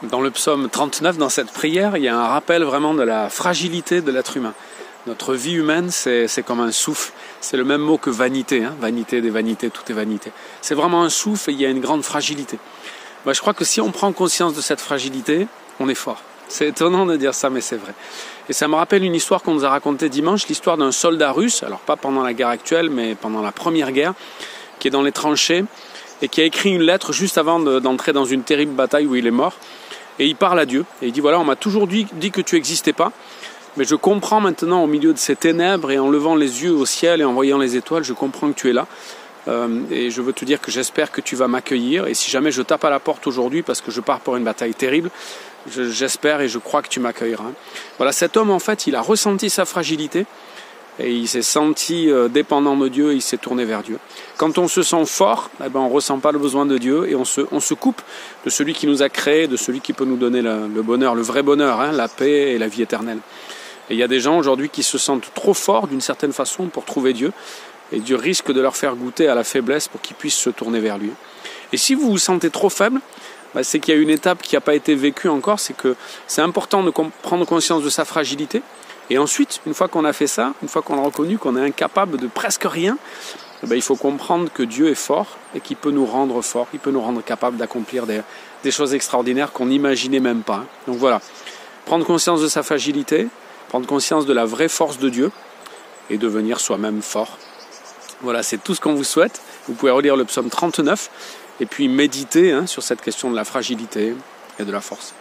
Dans le psaume 39, dans cette prière, il y a un rappel vraiment de la fragilité de l'être humain. Notre vie humaine, c'est comme un souffle. C'est le même mot que vanité, hein. Vanité des vanités, tout est vanité. C'est vraiment un souffle et il y a une grande fragilité. Moi, je crois que si on prend conscience de cette fragilité, on est fort. C'est étonnant de dire ça, mais c'est vrai. Et ça me rappelle une histoire qu'on nous a racontée dimanche, l'histoire d'un soldat russe, alors pas pendant la guerre actuelle, mais pendant la Première Guerre, qui est dans les tranchées et qui a écrit une lettre juste avant d'entrer dans une terrible bataille où il est mort. Et il parle à Dieu. Et il dit, voilà, on m'a toujours dit que tu n'existais pas. Mais je comprends maintenant, au milieu de ces ténèbres, et en levant les yeux au ciel et en voyant les étoiles, je comprends que tu es là. Et je veux te dire que j'espère que tu vas m'accueillir. Et si jamais je tape à la porte aujourd'hui parce que je pars pour une bataille terrible, j'espère et je crois que tu m'accueilleras. Voilà, cet homme, en fait, il a ressenti sa fragilité. Et il s'est senti dépendant de Dieu et il s'est tourné vers Dieu. Quand on se sent fort, eh ben on ne ressent pas le besoin de Dieu et on se coupe de celui qui nous a créés, de celui qui peut nous donner le bonheur, le vrai bonheur, hein, la paix et la vie éternelle. Et il y a des gens aujourd'hui qui se sentent trop forts d'une certaine façon pour trouver Dieu. Et Dieu risque de leur faire goûter à la faiblesse pour qu'ils puissent se tourner vers lui. Et si vous vous sentez trop faible, c'est qu'il y a une étape qui n'a pas été vécue encore, c'est que c'est important de prendre conscience de sa fragilité. Et ensuite, une fois qu'on a fait ça, une fois qu'on a reconnu qu'on est incapable de presque rien, il faut comprendre que Dieu est fort et qu'il peut nous rendre forts, il peut nous rendre capables d'accomplir des choses extraordinaires qu'on n'imaginait même pas. Donc voilà, prendre conscience de sa fragilité, prendre conscience de la vraie force de Dieu et devenir soi-même fort. Voilà, c'est tout ce qu'on vous souhaite. Vous pouvez relire le psaume 39 et puis méditer sur cette question de la fragilité et de la force.